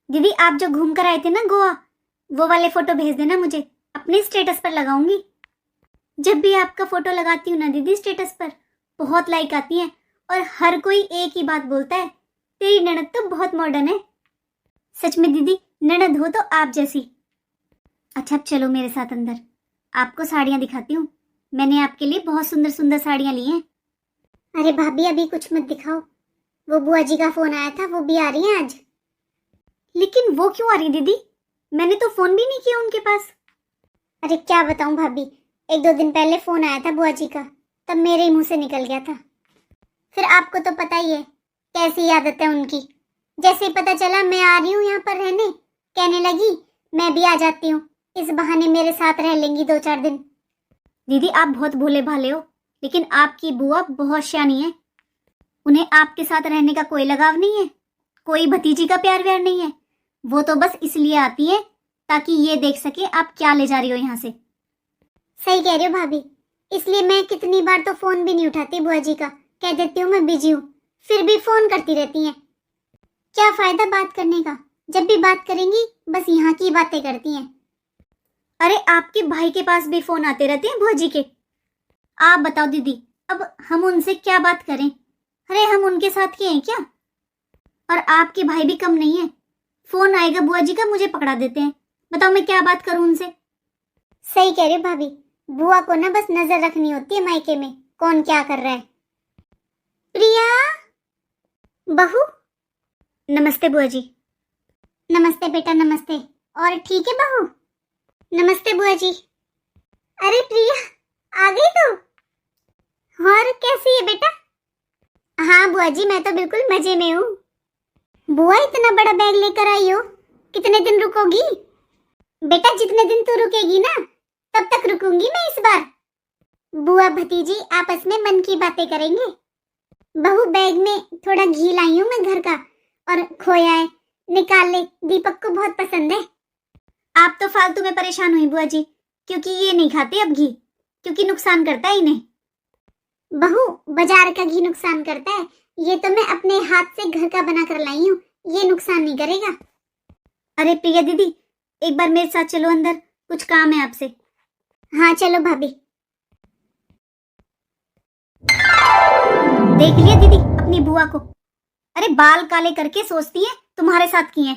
दीदी आप जो घूम कर आए थे ना गोवा, वो वाले फोटो भेज देना मुझे, अपने स्टेटस पर लगाऊंगी। जब भी आपका फोटो लगाती हूँ ना दीदी स्टेटस पर, बहुत लाइक आती है और हर कोई एक ही बात बोलता है, तेरी ननद तो बहुत मॉडर्न है। सच में दीदी, ननद हो तो आप जैसी। अच्छा अब चलो मेरे साथ अंदर, आपको साड़ियाँ दिखाती हूँ। मैंने आपके लिए बहुत सुंदर सुंदर साड़ियाँ ली हैं। अरे भाभी अभी कुछ मत दिखाओ, वो बुआ जी का फोन आया था, वो भी आ रही हैं आज। लेकिन वो क्यों आ रही दीदी? मैंने तो फोन भी नहीं किया उनके पास। अरे क्या बताऊं भाभी, 1-2 दिन पहले फोन आया था बुआ जी का, तब मेरे ही मुंह से निकल गया था। फिर आपको तो पता ही है कैसी आदत है उनकी। जैसे ही पता चला मैं आ रही हूँ यहाँ पर रहने, कहने लगी मैं भी आ जाती हूँ, इस बहाने मेरे साथ रह लेंगी 2-4 दिन। दीदी आप बहुत भोले भाले हो, लेकिन आपकी बुआ बहुत शयानी है। उन्हें आपके साथ रहने का कोई लगाव नहीं है, कोई भतीजी का प्यार व्यार नहीं है। वो तो बस इसलिए आती है ताकि ये देख सके आप क्या ले जा रही हो यहाँ से। सही कह रही हो भाभी, इसलिए मैं कितनी बार तो फोन भी नहीं उठाती बुआ जी का, कह देती हूँ मैं बिजी हूँ, फिर भी फोन करती रहती हैं। क्या फायदा बात करने का, जब भी बात करेंगी बस यहाँ की बातें करती हैं। अरे आपके भाई के पास भी फोन आते रहते हैं बुआ जी के। आप बताओ दीदी, अब हम उनसे क्या बात करें? अरे हम उनके साथ के हैं क्या? और आपके भाई भी कम नहीं है, फोन आएगा बुआ जी का मुझे पकड़ा देते हैं। बताओ मैं क्या बात करूं उनसे? सही कह रहे भाभी, बुआ को ना बस नजर रखनी होती है मायके में कौन क्या कर रहा है। प्रिया, बहू। नमस्ते बुआ जी। नमस्ते बेटा नमस्ते। और ठीक है बहू? नमस्ते बुआ जी। अरे प्रिया आ गई तू? और कैसी है बेटा? हाँ बुआ जी मैं तो बिल्कुल मजे में हूँ। बुआ इतना बड़ा बैग लेकर आई हो, कितने दिन रुकोगी? बेटा जितने दिन तू रुकेगी ना तब तक रुकूंगी मैं इस बार। बुआ भतीजी आपस में मन की बातें करेंगे। बहू बैग में थोड़ा घी लाई हूँ मैं घर का, और खोया है, निकाल ले, दीपक को बहुत पसंद है। आप तो फालतू में परेशान हुई बुआ जी, क्योंकि ये नहीं खाते अब घी, क्योंकि नुकसान करता है इन्हें। बहू बाजार का घी नुकसान करता है, ये तो मैं अपने हाथ से घर का बना कर लाई हूँ, ये नुकसान नहीं करेगा। अरे प्रिया दीदी एक बार मेरे साथ चलो अंदर, कुछ काम है आपसे। हाँ चलो भाभी। देख लिया दीदी अपनी बुआ को, अरे बाल काले करके सोचती है तुम्हारे साथ की है।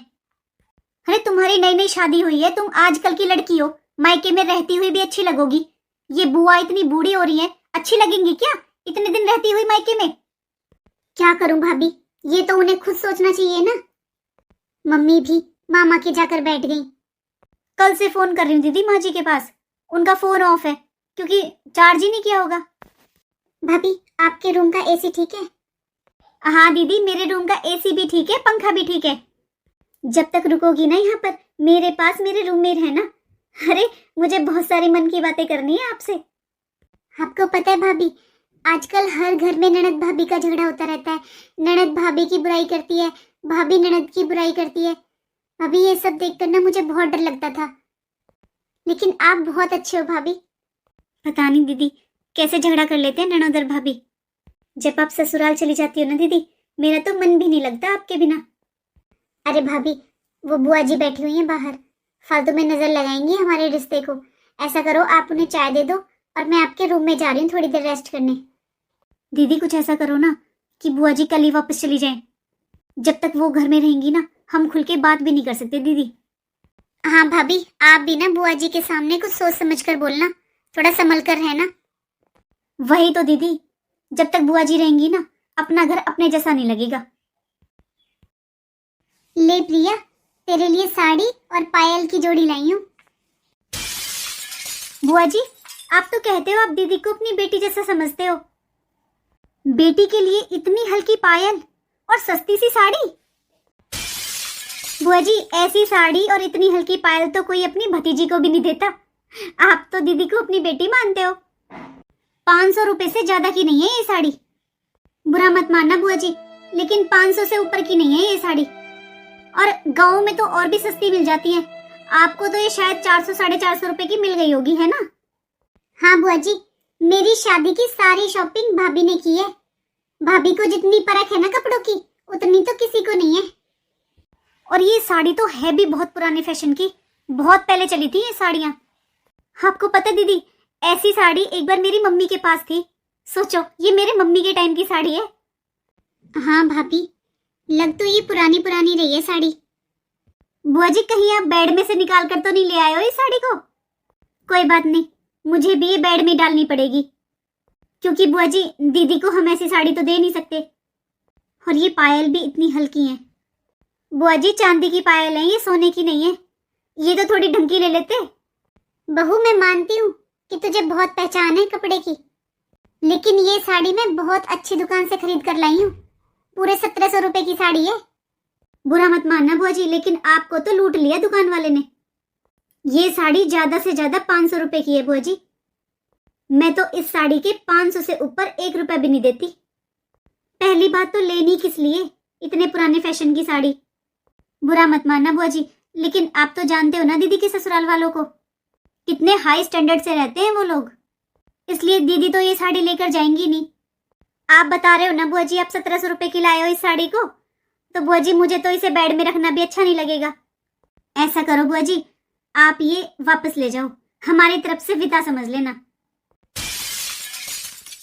अरे तुम्हारी नई नई शादी हुई है, तुम आजकल की लड़की हो, मायके में रहती हुई भी अच्छी लगोगी। ये बुआ इतनी बूढ़ी हो रही है, अच्छी लगेंगी क्या इतने दिन रहती हुई मायके में? क्या करूं भाभी, ये तो उन्हें खुद सोचना चाहिए ना। मम्मी भी मामा के जाकर बैठ गई। कल से फोन कर रही हूँ दीदी माँ जी के पास, उनका फोन ऑफ है क्योंकि चार्ज ही नहीं किया होगा। भाभी आपके रूम का एसी ठीक है? हाँ दीदी मेरे रूम का एसी भी ठीक है, पंखा भी ठीक है। जब तक रुकोगी ना यहाँ पर मेरे पास, मेरे रूम में रहना। अरे मुझे बहुत सारी मन की बातें करनी है आपसे। आपको पता है भाभी, आजकल हर घर में ननद भाभी का झगड़ा होता रहता है। ननद भाभी की बुराई करती है, भाभी ननद की बुराई करती है। भाभी ये सब देखकर ना मुझे बहुत डर लगता था, लेकिन आप बहुत अच्छे हो भाभी। पता नहीं दीदी कैसे झगड़ा कर लेते हैं ननद और भाभी। जब आप ससुराल चली जाती हो ना दीदी, मेरा तो मन भी नहीं लगता आपके बिना। अरे भाभी वो बुआ जी बैठी हुई हैं बाहर, फालतू में नजर लगाएंगी हमारे रिश्ते को। ऐसा करो आप उन्हें चाय दे दो और मैं आपके रूम में जा रही हूँ थोड़ी देर रेस्ट करने। दीदी कुछ ऐसा करो ना कि बुआ जी कल ही वापस चली जाएं। जब तक वो घर में रहेंगी ना हम खुल के बात भी नहीं कर सकते दीदी। हाँ भाभी आप भी ना बुआ जी के सामने कुछ सोच समझ कर बोलना, थोड़ा संभल कर रहना। वही तो दीदी, जब तक बुआ जी रहेंगी ना अपना घर अपने जैसा नहीं लगेगा। ले प्रिया तेरे लिए साड़ी और पायल की जोड़ी लाई हूँ। बुआ जी आप तो कहते हो आप दीदी को अपनी बेटी जैसा समझते हो, बेटी के लिए इतनी हल्की पायल और सस्ती सी साड़ी। बुआ जी ऐसी साड़ी और इतनी हल्की पायल तो कोई अपनी भतीजी को भी नहीं देता। आप तो दीदी को अपनी बेटी मानते हो। 500 रुपए से ज्यादा की नहीं है ये साड़ी। बुरा मत मानना बुआ जी, लेकिन 500 से ऊपर की नहीं है ये साड़ी, और गाँव में तो और भी सस्ती मिल जाती है। आपको तो ये शायद 400-450 रुपए की मिल गई होगी, है ना? हाँ बुआ जी, मेरी शादी की सारी शॉपिंग भाभी ने की है। भाभी को जितनी परख है ना कपड़ों की, उतनी तो किसी को नहीं है। और ये साड़ी तो है भी बहुत पुराने फैशन की, बहुत पहले चली थी ये साड़ियाँ। आपको पता दीदी, ऐसी साड़ी एक बार मेरी मम्मी के पास थी। सोचो, ये मेरे मम्मी के टाइम की साड़ी है। हाँ भाभी, लग तो ये पुरानी पुरानी रही है साड़ी। बुआ जी, कहीं आप बेड में से निकाल कर तो नहीं ले आए हो इस साड़ी को? कोई बात नहीं, मुझे भी ये बेड में डालनी पड़ेगी, क्योंकि बुआ जी दीदी को हम ऐसी साड़ी तो दे नहीं सकते। और ये पायल भी इतनी हल्की है। बुआ जी, चांदी की पायल है ये, सोने की नहीं है। ये तो थोड़ी ढंग की ले लेते। बहू, मैं मानती हूँ कि तुझे बहुत पहचान है कपड़े की, लेकिन ये साड़ी मैं बहुत अच्छी दुकान से खरीद कर लाई हूँ। पूरे 1700 रुपए की साड़ी है। बुरा मत मानना बुआ जी, लेकिन आपको तो लूट लिया दुकान वाले ने। ये साड़ी ज्यादा से ज्यादा 500 रुपए की है बुआ जी। मैं तो इस साड़ी के 500 से ऊपर 1 रुपया भी नहीं देती। पहली बात तो लेनी किस लिए इतने पुराने फैशन की साड़ी। बुरा मत मानना बुआ जी, लेकिन आप तो जानते हो ना दीदी के ससुराल वालों को, कितने हाई स्टैंडर्ड से रहते हैं वो लोग। इसलिए दीदी तो ये साड़ी लेकर जाएंगी नहीं। आप बता रहे हो ना बुआ जी, आप 1700 रुपए की लाए हो इस साड़ी को, तो बुआ जी मुझे तो इसे बेड में रखना भी अच्छा नहीं लगेगा। ऐसा करो बुआ जी, आप ये वापस ले जाओ, हमारी तरफ से विदा समझ लेना।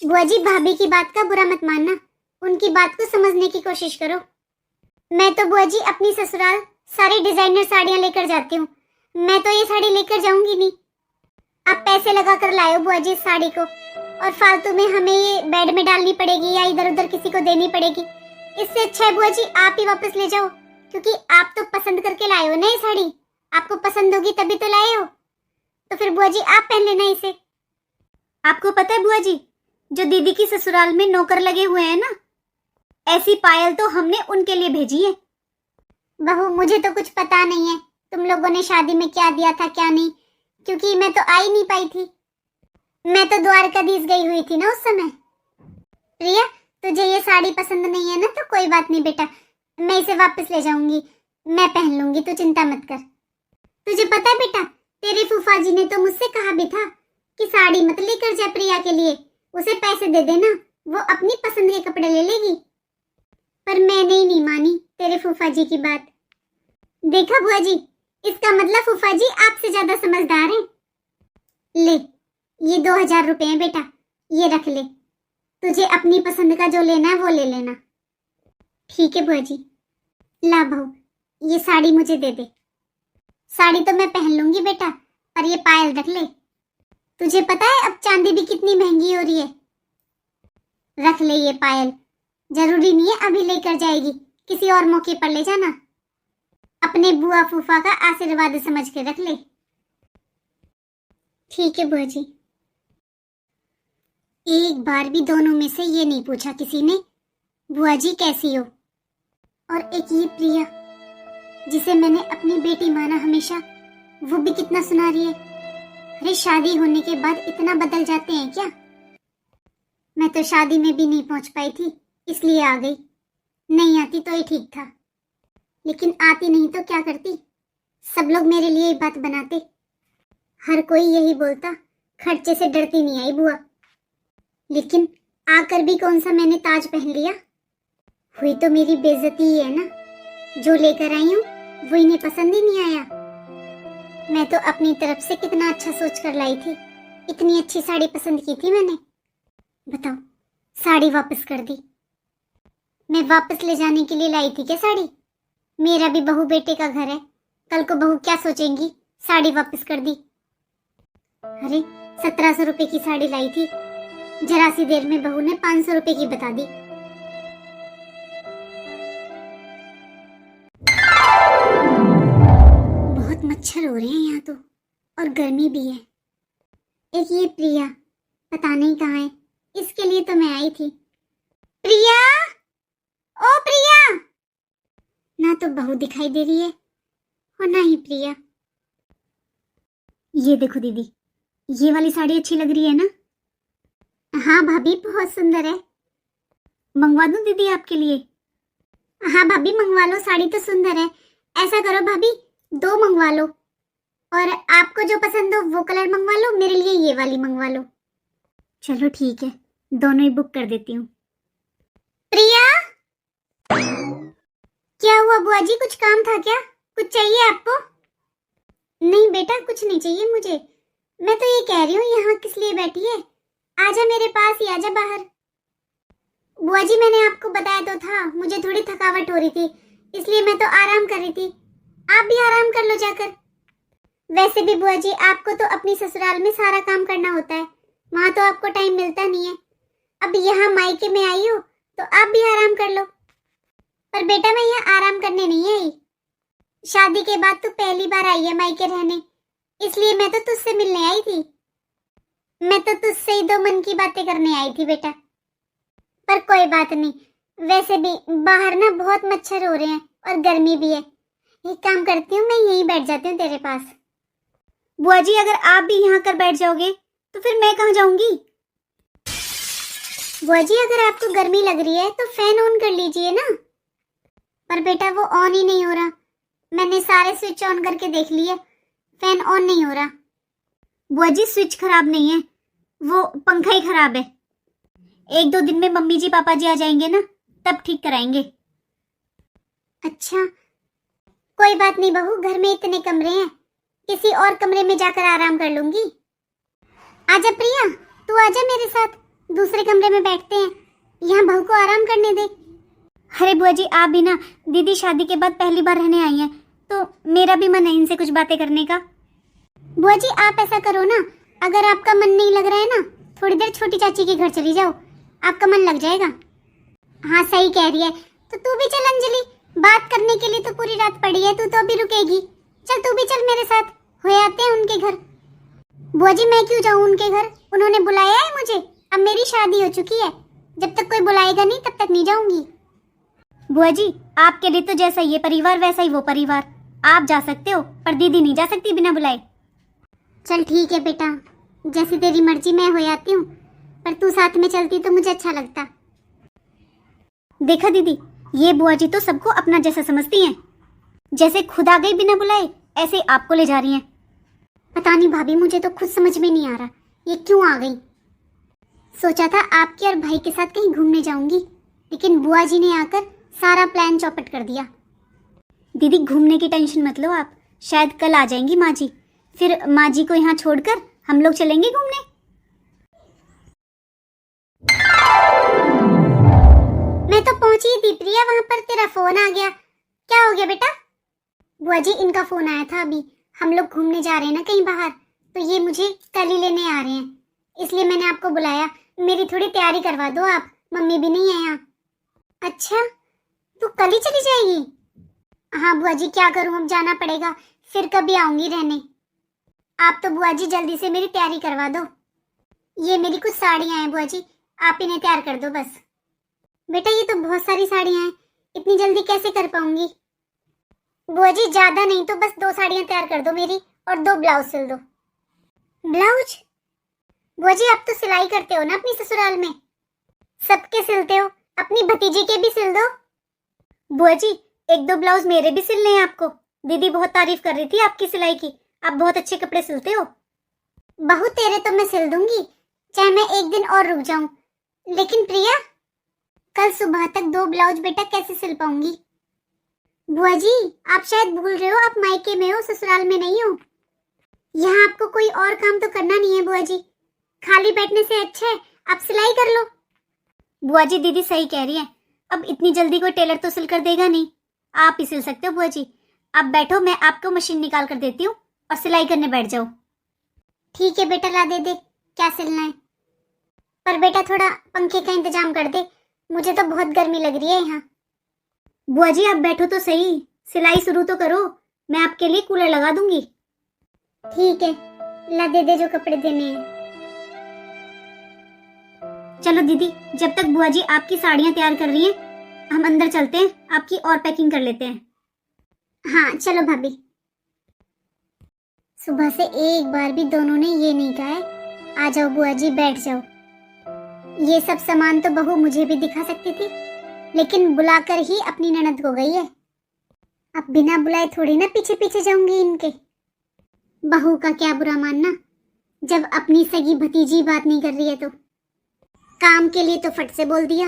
बुआ जी, भाभी की बात का बुरा मत मानना, उनकी बात को समझने की कोशिश करो। मैं तो बुआ जी अपनी ससुराल सारी डिजाइनर साड़ियां लेकर जाती हूँ, मैं तो ये साड़ी लेकर जाऊंगी नहीं। आप पैसे लगा कर लाए हो बुआ जी इस साड़ी को, और फालतू में हमें ये बेड में डालनी पड़ेगी या इधर उधर किसी को देनी पड़ेगी। इससे अच्छा है बुआ जी आप ही वापस ले जाओ, क्योंकि आप तो पसंद करके लाए हो ना ये साड़ी। आपको पसंद होगी तभी तो लाए हो, तो फिर बुआ जी आप पहन लेना इसे। आपको पता है बुआ जी, जो दीदी की ससुराल में नौकर लगे हुए हैं ना, ऐसी पायल तो हमने उनके लिए भेजी है। बहू, मुझे तो कुछ पता नहीं है तुम लोगों ने शादी में क्या दिया था क्या नहीं, क्योंकि मैं तो आ ही नहीं पाई थी। मैं तो द्वारकाधीश गई हुई थी ना उस समय। प्रिया, तुझे ये साड़ी पसंद नहीं है ना, तो कोई बात नहीं बेटा, मैं इसे वापस ले जाऊंगी, मैं पहन लूंगी, तू चिंता मत कर। तुझे पता है बेटा, तेरे फूफा जी ने तो मुझसे कहा भी था कि साड़ी मत लेकर जा प्रिया के लिए, उसे पैसे दे देना, वो अपनी पसंद के कपड़े ले लेगी। पर मैंने ही नहीं मानी तेरे फूफा जी की बात। देखा बुआ जी, इसका मतलब फूफा जी आपसे ज्यादा समझदार हैं। ले, ये 2000 रुपए हैं बेटा, ये रख ले, तुझे अपनी पसंद का जो लेना है वो ले लेना। ठीक है बुआ जी। ला बहू, ये साड़ी मुझे दे दे। साड़ी तो मैं पहन लूंगी बेटा, और ये पायल रख ले। तुझे पता है अब चांदी भी कितनी महंगी हो रही है। रख ले ये पायल, जरूरी नहीं है अभी लेकर जाएगी, किसी और मौके पर ले जाना। अपने बुआ फूफा का आशीर्वाद समझ के रख ले। ठीक है बुआ जी। एक बार भी दोनों में से ये नहीं पूछा किसी ने, बुआ जी कैसी हो। और एक ये प्रिया, जिसे मैंने अपनी बेटी माना हमेशा, वो भी कितना सुना रही है। अरे शादी होने के बाद इतना बदल जाते हैं क्या। मैं तो शादी में भी नहीं पहुंच पाई थी, इसलिए आ गई। नहीं आती तो ही ठीक था, लेकिन आती नहीं तो क्या करती। सब लोग मेरे लिए बात बनाते, हर कोई यही बोलता, खर्चे से डरती नहीं आई बुआ। लेकिन आकर भी कौन सा मैंने ताज पहन लिया। हुई तो मेरी बेइज्जती ही है ना। जो लेकर आई हूँ वो इन्हें पसंद ही नहीं आया। मैं तो अपनी तरफ से कितना अच्छा सोच कर लाई थी, इतनी अच्छी साड़ी पसंद की थी मैंने। बताओ, साड़ी वापस कर दी। मैं वापस ले जाने के लिए लाई थी क्या साड़ी? मेरा भी बहू बेटे का घर है, कल को बहू क्या सोचेंगी, साड़ी वापस कर दी। अरे 1700 रुपए की साड़ी लाई थी, जरा सी देर में बहू ने 500 रुपए की बता दी। बहुत मच्छर हो रहे हैं यहाँ तो, और गर्मी भी है। एक ये प्रिया पता नहीं कहाँ है, इसके लिए तो मैं आई थी। प्रिया, ओ प्रिया। ना तो बहू दिखाई दे रही है और ना ही प्रिया। ये देखो दीदी, ये वाली साड़ी अच्छी लग रही है ना? हाँ भाभी, बहुत सुंदर है। मंगवा दूं दीदी आपके लिए? हाँ भाभी मंगवा लो, साड़ी तो सुंदर है। ऐसा करो भाभी, 2 मंगवा लो, और आपको जो पसंद हो वो कलर मंगवा लो, मेरे लिए ये वाली मंगवा लो। चलो ठीक है, दोनों ही बुक कर देती हूँ। प्रिया, क्या हुआ बुआ जी, कुछ काम था क्या? कुछ चाहिए आपको? नहीं बेटा, कुछ नहीं चाहिए मुझे। मैं तो ये कह रही हूँ यहाँ किस लिए बैठी है? आजा मेरे पास ही, आजा बाहर। बुआ जी मैंने आपको बताया तो था, मुझे थोड़ी थकावट हो रही थी, इसलिए मैं तो आराम कर रही थी। आप भी आराम कर लो जाकर। वैसे भी बुआ जी आपको तो अपनी ससुराल में सारा काम करना होता है, वहाँ तो आपको टाइम मिलता नहीं है। अब यहाँ मायके में आई हो तो आप भी आराम कर लो। पर बेटा मैं यहाँ आराम करने नहीं आई, शादी के बाद तो पहली बार आई है मायके रहने, इसलिए मैं तो तुझसे मिलने आई थी। मैं तो तुझसे ही दो मन की बातें करने आई थी बेटा। पर कोई बात नहीं, वैसे भी बाहर ना बहुत मच्छर हो रहे हैं और गर्मी भी है। एक काम करती हूँ, मैं यहीं बैठ जाती हूँ तेरे पास। बुआ जी अगर आप भी यहाँ कर बैठ जाओगे तो फिर मैं कहाँ जाऊंगी? बुआ जी अगर आपको गर्मी लग रही है तो फैन ऑन कर लीजिए ना। पर बेटा वो ऑन ही नहीं हो रहा, मैंने सारे स्विच ऑन करके देख लिए, फैन ऑन नहीं हो रहा। बुआ जी स्विच खराब नहीं है, वो पंखा ही खराब है। 1-2 दिन में मम्मी जी पापा जी आ जाएंगे ना, तब ठीक कराएंगे। अच्छा कोई बात नहीं बहू, घर में इतने कमरे हैं, किसी और कमरे में जाकर आराम कर लूंगी। आजा प्रिया, तू आजा मेरे साथ, दूसरे कमरे में बैठते हैं, यहाँ बहू को आराम करने दे। अरे बुआ जी आप भी ना, दीदी शादी के बाद पहली बार रहने आई हैं, तो मेरा भी मन है इनसे कुछ बातें करने का। बुआ जी आप ऐसा करो ना, अगर आपका मन नहीं लग रहा है ना, थोड़ी देर छोटी चाची के घर चली जाओ, आपका मन लग जाएगा। हाँ सही कह रही है, तो तू भी चल अंजलि, बात करने के लिए तो पूरी रात पड़ी है, तू तो अभी रुकेगी। चल तू भी चल मेरे साथ, हो आते हैं उनके घर। बुआ जी मैं क्यों जाऊं उनके घर, उन्होंने बुलाया है मुझे, अब मेरी शादी हो चुकी है, जब तक कोई बुलाएगा नहीं तब तक नहीं जाऊंगी। बुआ जी आपके लिए तो जैसा ये परिवार वैसा ही वो परिवार, आप जा सकते हो पर दीदी नहीं जा सकती बिना बुलाए। चल ठीक है बेटा, जैसी तेरी मर्जी, मैं हो आती हूँ, पर तू साथ में चलती तो मुझे अच्छा लगता। देखा दीदी, ये बुआ जी तो सबको अपना जैसा समझती हैं, जैसे खुद आ गई बिना बुलाए ऐसे आपको ले जा रही हैं। पता नहीं भाभी, मुझे तो खुद समझ में नहीं आ रहा ये क्यों आ गई। सोचा था आपके और भाई के साथ कहीं घूमने जाऊंगी, लेकिन बुआ जी ने आकर सारा प्लान चौपट कर दिया। दीदी घूमने की टेंशन मत लो आप, शायद कल आ जाएंगी माँ जी, फिर माँ जी को यहाँ छोड़कर हम लोग चलेंगे घूमने। मैं तो पहुंची थी प्रिया, वहां पर तेरा फोन आ गया। क्या हो गया बेटा? बुआ जी इनका फोन आया था अभी, हम लोग घूमने जा रहे हैं ना कहीं बाहर, तो ये मुझे कल ही लेने आ रहे हैं, इसलिए मैंने आपको बुलाया। मेरी थोड़ी तैयारी करवा दो आप, मम्मी भी नहीं है यहाँ। अच्छा तू कल ही चली जाएगी? हाँ बुआ जी क्या करूँ, अब जाना पड़ेगा, फिर कभी आऊंगी रहने। आप तो बुआ जी जल्दी से मेरी तैयारी करवा दो। ये मेरी कुछ साड़ियाँ हैं बुआ जी, आप इन्हें तैयार कर दो बस। बेटा ये तो बहुत सारी साड़ियाँ हैं, इतनी जल्दी कैसे कर पाऊंगी? बुआ जी ज्यादा नहीं तो बस 2 साड़ियाँ तैयार कर दो मेरी, और 2 ब्लाउज सिल दो। ब्लाउज? बुआ जी आप तो सिलाई करते हो ना अपनी ससुराल में, सबके सिलते हो, अपनी भतीजी के भी सिल दो। बुआ जी 1-2 ब्लाउज मेरे भी सिलने हैं आपको, दीदी बहुत तारीफ कर रही थी आपकी सिलाई की, आप बहुत अच्छे कपड़े सिलते हो। बहू तेरे तो मैं सिल दूंगी, चाहे मैं 1 दिन और रुक जाऊं, लेकिन प्रिया कल सुबह तक 2 ब्लाउज बेटा कैसे सिल पाऊंगी? बुआ जी आप शायद भूल रहे हो, आप मायके में हो, ससुराल में नहीं हो। यहाँ आपको कोई और काम तो करना नहीं है बुआ जी, खाली बैठने से अच्छा है आप सिलाई कर लो। बुआ जी दीदी सही कह रही है, अब इतनी जल्दी कोई टेलर तो सिल कर देगा नहीं, आप ही सिल सकते हो बुआ जी। आप बैठो, मैं आपको मशीन निकाल कर देती हूँ और सिलाई करने बैठ जाओ। ठीक है बेटा, ला दे क्या सिलना है, पर बेटा थोड़ा पंखे का इंतजाम कर दे, मुझे तो बहुत गर्मी लग रही है यहाँ। बुआ जी आप बैठो तो सही, सिलाई शुरू तो करो, मैं आपके लिए कूलर लगा दूंगी। ठीक है, ला दे जो कपड़े देने हैं। चलो दीदी, जब तक बुआ जी आपकी साड़ियाँ तैयार कर रही हैं, हम अंदर चलते हैं, आपकी और पैकिंग कर लेते हैं। हाँ चलो भाभी। सुबह से एक बार भी दोनों ने ये नहीं कहा है आ जाओ बुआ जी बैठ जाओ। ये सब सामान तो बहू मुझे भी दिखा सकती थी, लेकिन बुलाकर ही अपनी ननद को गई है, अब बिना बुलाए थोड़ी ना पीछे पीछे जाऊंगी इनके। बहू का क्या बुरा मानना, जब अपनी सगी भतीजी बात नहीं कर रही है तो। काम के लिए तो फट से बोल दिया,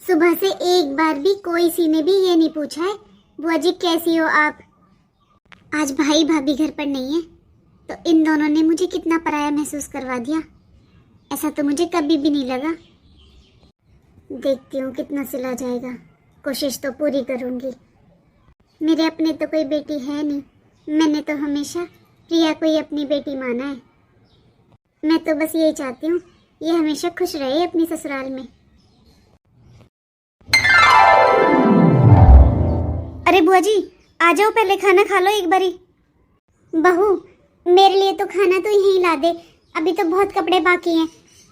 सुबह से एक बार भी कोई सी ने भी ये नहीं पूछा है बुआ जी कैसी हो आप। आज भाई भाभी घर पर नहीं है तो इन दोनों ने मुझे कितना पराया महसूस करवा दिया। ऐसा तो मुझे कभी भी नहीं लगा। देखती हूँ कितना सिला जाएगा, कोशिश तो पूरी करूँगी। मेरे अपने तो कोई बेटी है नहीं, मैंने तो हमेशा प्रिया को ही अपनी बेटी माना है। मैं तो बस यही चाहती हूँ ये हमेशा खुश रहे अपनी ससुराल में। अरे बुआ जी आ जाओ, पहले खाना खा लो एक बारी। बहू मेरे लिए तो खाना तो यहीं ला दे, अभी तो बहुत कपड़े बाकी हैं,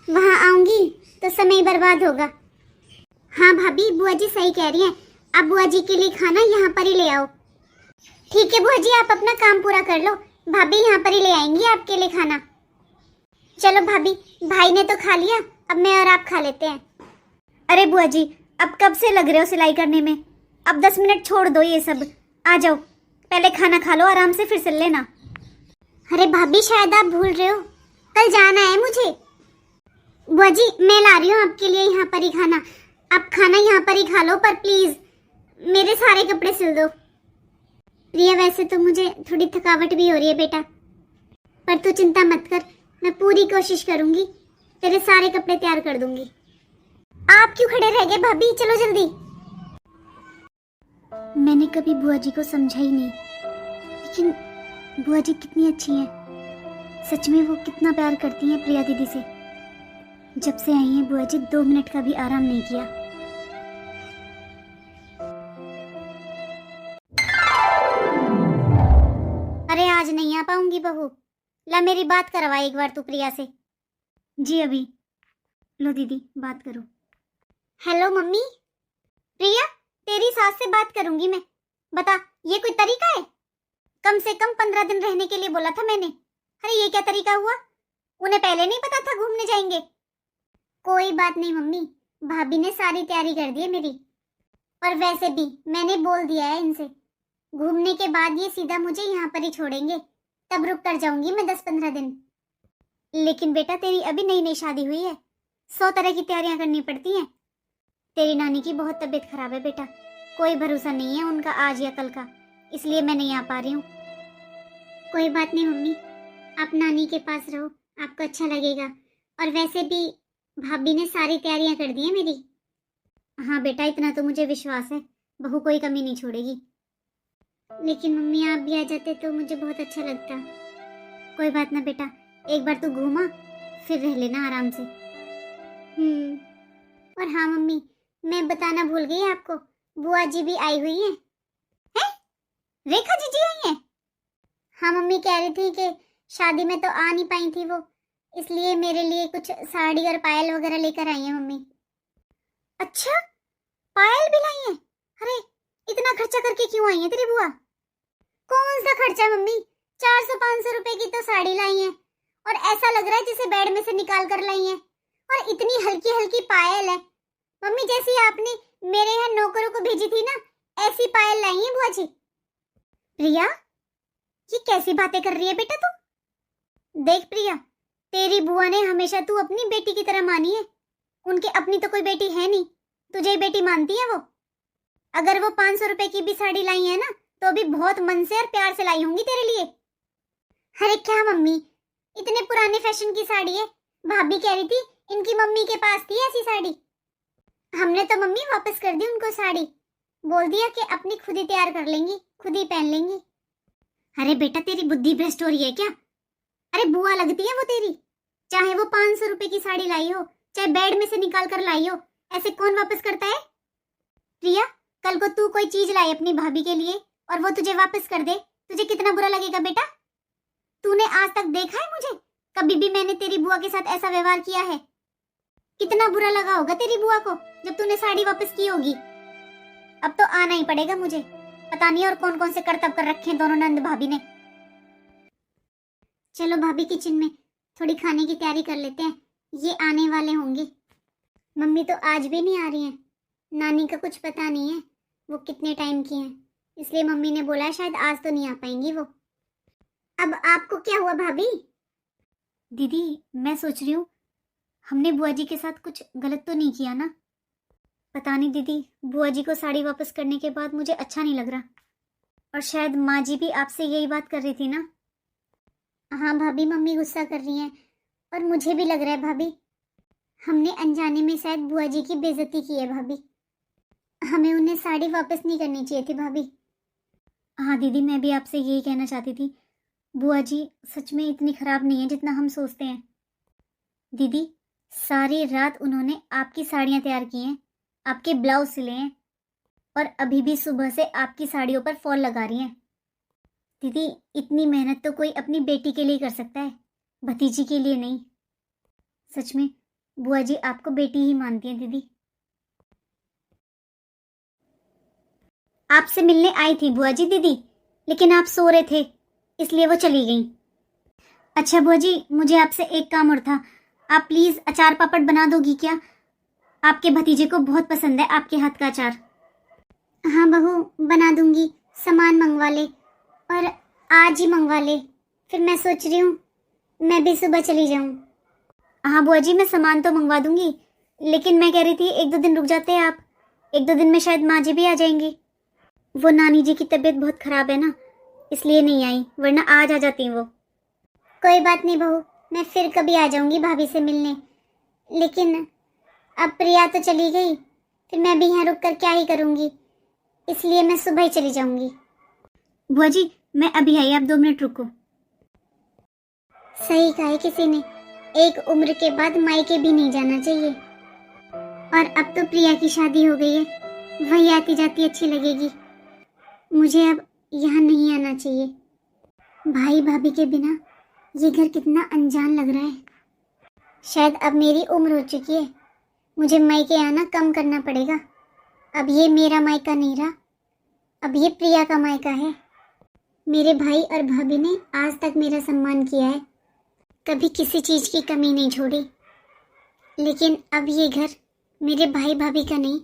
वहाँ आऊंगी तो समय बर्बाद होगा। हाँ भाभी बुआ जी सही कह रही हैं, आप बुआ जी के लिए खाना यहाँ पर ही ले आओ। ठीक है बुआ जी आप अपना काम पूरा कर लो, भाभी यहाँ पर ही ले आएंगी आपके लिए खाना। चलो भाभी, भाई ने तो खा लिया, अब मैं और आप खा लेते हैं। अरे बुआ जी अब कब से लग रहे हो सिलाई करने में, अब 10 मिनट छोड़ दो ये सब, आ जाओ पहले खाना खा लो, आराम से फिर सिल लेना। अरे भाभी शायद आप भूल रहे हो, कल जाना है मुझे। बुआ जी मैं ला रही हूँ आपके लिए यहाँ पर ही खाना, आप खाना यहाँ पर ही खा लो, पर प्लीज मेरे सारे कपड़े सिल दो। प्रिया वैसे तो मुझे थोड़ी थकावट भी हो रही है बेटा, पर तू चिंता मत कर, मैं पूरी कोशिश करूंगी, तेरे सारे कपड़े तैयार कर दूंगी। आप क्यों खड़े रह गए भाभी, चलो जल्दी। मैंने कभी बुआ जी को समझा ही नहीं, लेकिन बुआ जी कितनी अच्छी हैं। सच में वो कितना प्यार करती हैं प्रिया दीदी से। जब से आई हैं बुआ जी 2 मिनट का भी आराम नहीं किया। अरे आज नहीं आ पाऊंगी बहू, ला मेरी बात करवा एक बार तू प्रिया से। जी अभी। लो दीदी बात करो। Hello mummy. प्रिया तेरी सास से बात करूंगी मैं, बता ये कोई तरीका है? कम से कम 15 दिन रहने के लिए बोला था मैंने। अरे ये क्या तरीका हुआ, उन्हें पहले नहीं पता था घूमने जाएंगे? कोई बात नहीं मम्मी, भाभी ने सारी तैयारी कर दी है मेरी, और वैसे भी मैंने बोल दिया है इनसे, घूमने के बाद ये सीधा मुझे यहाँ पर ही छोड़ेंगे, तब रुक कर जाऊंगी मैं 10-15 दिन। लेकिन बेटा तेरी अभी नई नई शादी हुई है, 100 तरह की तैयारियां करनी पड़ती हैं। तेरी नानी की बहुत तबीयत खराब है बेटा, कोई भरोसा नहीं है उनका आज या कल का, इसलिए मैं नहीं आ पा रही हूँ। कोई बात नहीं मम्मी, आप नानी के पास रहो, आपको अच्छा लगेगा, और वैसे भी भाभी ने सारी तैयारियां कर दी है मेरी। हाँ बेटा इतना तो मुझे विश्वास है, बहू कोई कमी नहीं छोड़ेगी। लेकिन मम्मी आप भी आ जाते तो मुझे बहुत अच्छा लगता। कोई बात ना बेटा, एक बार तू घूमा फिर रह लेना आराम से। और हाँ मम्मी मैं बताना भूल गई आपको, बुआ जी भी आई हुई हैं। हैं? रेखा जी आई हैं? हाँ मम्मी कह रही थी कि शादी में तो आ नहीं पाई थी वो, इसलिए मेरे लिए कुछ साड़ी और पायल वगैरह लेकर आई हैं मम्मी। अच्छा पायल भी लाई हैं? अरे इतना खर्चा करके क्यों आई है तेरी बुआ? कौन सा खर्चा मम्मी, 400-500 रुपए की तो साड़ी लाई है, और ऐसा लग रहा है जैसे बेड में से निकाल कर लाई है, और इतनी हल्की हल्की पायल है मम्मी, जैसी आपने मेरे यहाँ नौकरों को भेजी थी ना, ऐसी पायल लाई है बुआ जी। प्रिया ये कैसी बातें कर रही है बेटा तू? देख प्रिया तेरी बुआ ने हमेशा तू अपनी बेटी की तरह मानी है, उनकी अपनी तो कोई बेटी है नहीं, तुझे ही बेटी मानती है वो। अगर वो 500 रुपए की भी साड़ी लाई है ना तो भी बहुत मन से और प्यार से लाई होंगी तेरे लिए। अरे क्या मम्मी इतने पुराने फैशन की साड़ी है, भाभी कह रही थी इनकी मम्मी के पास थी ऐसी साड़ी। हमने तो मम्मी वापस कर दी उनको साड़ी, बोल दिया कि अपनी खुद ही तैयार कर लेंगी, खुद ही पहन लेंगी। अरे बेटा तेरी बुद्धि भ्रष्ट हो रही है क्या? अरे बुआ लगती है वो तेरी, चाहे वो 500 रुपए की साड़ी लाई हो, चाहे बेड में से निकाल कर लाई हो, ऐसे कौन वापस करता है? प्रिया कल को तू कोई चीज लाई अपनी भाभी के लिए और वो तुझे वापस कर दे, तुझे कितना बुरा लगेगा बेटा? तूने आज तक देखा है मुझे कभी भी मैंने तेरी बुआ के साथ ऐसा व्यवहार किया है? कितना बुरा लगा होगा तेरी बुआ को जब तूने साड़ी वापस की होगी। अब तो आना ही पड़ेगा मुझे, पता नहीं और कौन कौन से करतब कर रखे हैं दोनों नंद भाभी ने। चलो भाभी किचन में थोड़ी खाने की तैयारी कर लेते हैं, ये आने वाले होंगे। मम्मी तो आज भी नहीं आ रही हैं, नानी का कुछ पता नहीं है वो कितने टाइम की हैं, इसलिए मम्मी ने बोला शायद आज तो नहीं आ पाएंगी वो। अब आपको क्या हुआ भाभी? दीदी मैं सोच रही हूँ हमने बुआ जी के साथ कुछ गलत तो नहीं किया ना? पता नहीं दीदी, बुआ जी को साड़ी वापस करने के बाद मुझे अच्छा नहीं लग रहा। और शायद माँ जी भी आपसे यही बात कर रही थी ना। हाँ भाभी, मम्मी गुस्सा कर रही हैं और मुझे भी लग रहा है भाभी, हमने अनजाने में शायद बुआ जी की बेइज्जती की है भाभी। हमें उन्हें साड़ी वापस नहीं करनी चाहिए थी भाभी। हाँ दीदी, मैं भी आपसे यही कहना चाहती थी। बुआ जी सच में इतनी खराब नहीं है जितना हम सोचते हैं। दीदी, सारी रात उन्होंने आपकी साड़ियाँ तैयार की हैं, आपके ब्लाउज सिले हैं और अभी भी सुबह से आपकी साड़ियों पर फॉल लगा रही हैं। दीदी, इतनी मेहनत तो कोई अपनी बेटी के लिए कर सकता है, भतीजी के लिए नहीं। सच में बुआ जी आपको बेटी ही मानती हैं दीदी। आपसे मिलने आई थी बुआ जी दीदी, लेकिन आप सो रहे थे इसलिए वो चली गई। अच्छा बुआ जी, मुझे आपसे एक काम और था। आप प्लीज़ अचार पापड़ बना दोगी क्या? आपके भतीजे को बहुत पसंद है आपके हाथ का अचार। हाँ बहू, बना दूंगी। सामान मंगवा ले और आज ही मंगवा ले। फिर मैं सोच रही हूँ मैं भी सुबह चली जाऊँ। हाँ बुआ जी, मैं सामान तो मंगवा दूंगी, लेकिन मैं कह रही थी 1-2 दिन रुक जाते हैं आप। 1-2 दिन में शायद माँ जी भी आ जाएंगी। वो नानी जी की तबीयत बहुत ख़राब है ना, इसलिए नहीं आई, वरना आज आ जाती वो। कोई बात नहीं बहू, मैं फिर कभी आ जाऊंगी भाभी से मिलने। लेकिन अब प्रिया तो चली गई, फिर मैं भी यहाँ रुक कर क्या ही करूँगी, इसलिए मैं सुबह ही चली जाऊंगी। बुआ जी, मैं अभी आई, आप 2 मिनट रुको। सही कहा है किसी ने, एक उम्र के बाद मायके भी नहीं जाना चाहिए। और अब तो प्रिया की शादी हो गई है, वही आती जाती अच्छी लगेगी। मुझे अब यहाँ नहीं आना चाहिए। भाई भाभी के बिना ये घर कितना अनजान लग रहा है। शायद अब मेरी उम्र हो चुकी है, मुझे मायके आना कम करना पड़ेगा। अब ये मेरा मायका नहीं रहा, अब ये प्रिया का मायका है। मेरे भाई और भाभी ने आज तक मेरा सम्मान किया है, कभी किसी चीज़ की कमी नहीं छोड़ी। लेकिन अब ये घर मेरे भाई भाभी का नहीं,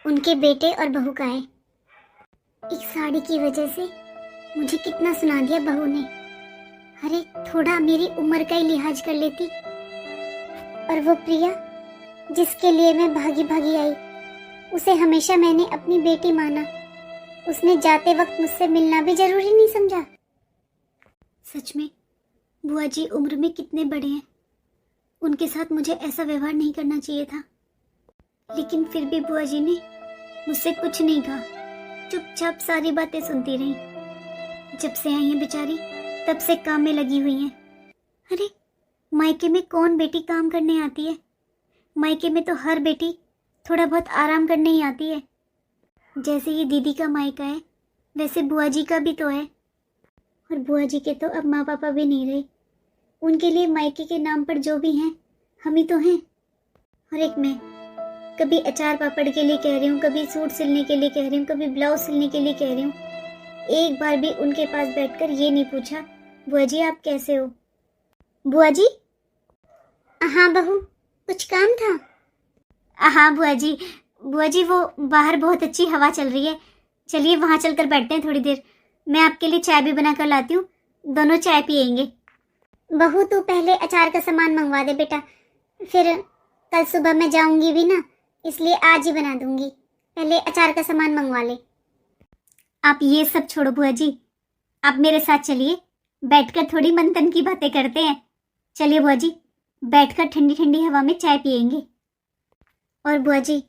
उनके बेटे और बहू का है। एक साड़ी की वजह से मुझे कितना सुना दिया बहू ने। अरे थोड़ा मेरी उम्र का ही लिहाज कर लेती। और वो प्रिया जिसके लिए मैं भागी भागी आई, उसे हमेशा मैंने अपनी बेटी माना। उसने जाते वक्त मुझसे मिलना भी जरूरी नहीं समझा। सच में बुआ जी उम्र में कितने बड़े हैं, उनके साथ मुझे ऐसा व्यवहार नहीं करना चाहिए था। लेकिन फिर भी बुआ जी ने मुझसे कुछ नहीं कहा, चुपचाप सारी बातें सुनती रही। जब से आई हैं बेचारी, तब से काम में लगी हुई हैं। अरे मायके में कौन बेटी काम करने आती है? मायके में तो हर बेटी थोड़ा बहुत आराम करने ही आती है। जैसे ये दीदी का मायका है, वैसे बुआ जी का भी तो है। और बुआ जी के तो अब माँ पापा भी नहीं रहे, उनके लिए मायके के नाम पर जो भी हैं हम ही तो हैं। और एक मैं कभी अचार पापड़ के लिए कह रही हूँ, कभी सूट सिलने के लिए कह रही हूँ, कभी ब्लाउज सिलने के लिए कह रही हूँ। एक बार भी उनके पास बैठकर ये नहीं पूछा, बुआ जी आप कैसे हो? बुआ जी? हाँ बहू, कुछ काम था? हाँ बुआ जी, वो बाहर बहुत अच्छी हवा चल रही है, चलिए वहाँ चलकर बैठते हैं थोड़ी देर। मैं आपके लिए चाय भी बना कर लाती हूँ, दोनों चाय पियेंगे। बहू तू पहले अचार का सामान मंगवा दे बेटा, फिर कल सुबह मैं जाऊंगी भी ना, इसलिए आज ही बना दूंगी। पहले अचार का सामान मंगवा ले। आप ये सब छोड़ो बुआ जी, आप मेरे साथ चलिए, बैठकर थोड़ी मन तन की बातें करते हैं। चलिए बुआ जी, बैठकर ठंडी ठंडी हवा में चाय पियेंगे। और बुआ जी,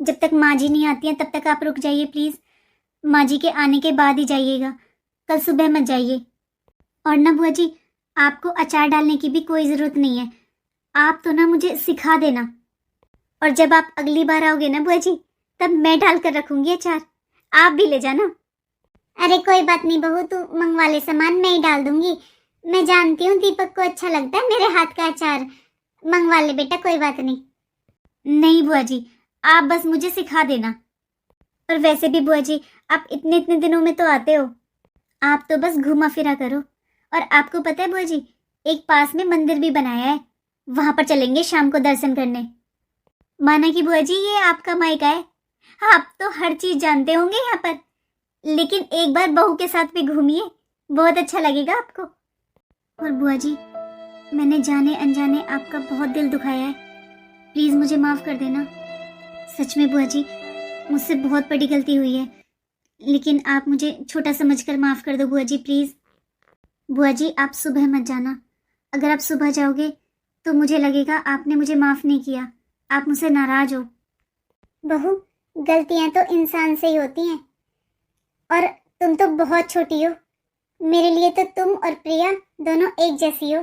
जब तक माँ जी नहीं आती हैं तब तक आप रुक जाइए प्लीज़। माँ जी के आने के बाद ही जाइएगा, कल सुबह मत जाइए। और ना बुआ जी, आपको अचार डालने की भी कोई ज़रूरत नहीं है, आप तो ना मुझे सिखा देना। और जब आप अगली बार आओगे ना बुआ जी, तब मैं डाल कर रखूँगी अचार, आप भी ले जाना। अरे कोई बात नहीं बहू, तू मंगवा ले सामान, मैं ही डाल दूंगी। मैं जानती हूँ दीपक को अच्छा लगता है मेरे हाथ का अचार। मंगवा ले बेटा, कोई बात नहीं। नहीं बुआ जी, आप बस मुझे सिखा देना। और वैसे भी बुआ जी, आप इतने इतने दिनों में तो आते हो, आप तो बस घूमा फिरा करो। और आपको पता है बुआ जी, एक पास में मंदिर भी बनाया है, वहां पर चलेंगे शाम को दर्शन करने। माना कि बुआ जी ये आपका मायका है, आप तो हर चीज जानते होंगे यहाँ पर, लेकिन एक बार बहू के साथ भी घूमिए, बहुत अच्छा लगेगा आपको। और बुआ जी, मैंने जाने अनजाने आपका बहुत दिल दुखाया है, प्लीज मुझे माफ कर देना। सच में बुआ जी, मुझसे बहुत बड़ी गलती हुई है, लेकिन आप मुझे छोटा समझकर माफ़ कर दो बुआ जी, प्लीज़। बुआ जी, आप सुबह मत जाना। अगर आप सुबह जाओगे तो मुझे लगेगा आपने मुझे माफ़ नहीं किया, आप मुझसे नाराज़ हो। बहू, गलतियाँ तो इंसान से ही होती हैं, और तुम तो बहुत छोटी हो। मेरे लिए तो तुम और प्रिया दोनों एक जैसी हो।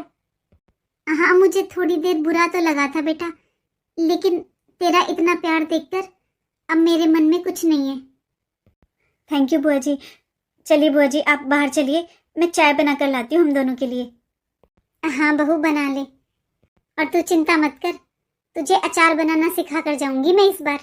हाँ, मुझे थोड़ी देर बुरा तो लगा था बेटा, लेकिन तेरा इतना प्यार देखकर अब मेरे मन में कुछ नहीं है। थैंक यू बुआ जी। चलिए बुआ जी, आप बाहर चलिए, मैं चाय बना कर लाती हूँ हम दोनों के लिए। हाँ बहू, बना ले। और तू चिंता मत कर, तुझे अचार बनाना सिखा कर जाऊंगी मैं इस बार।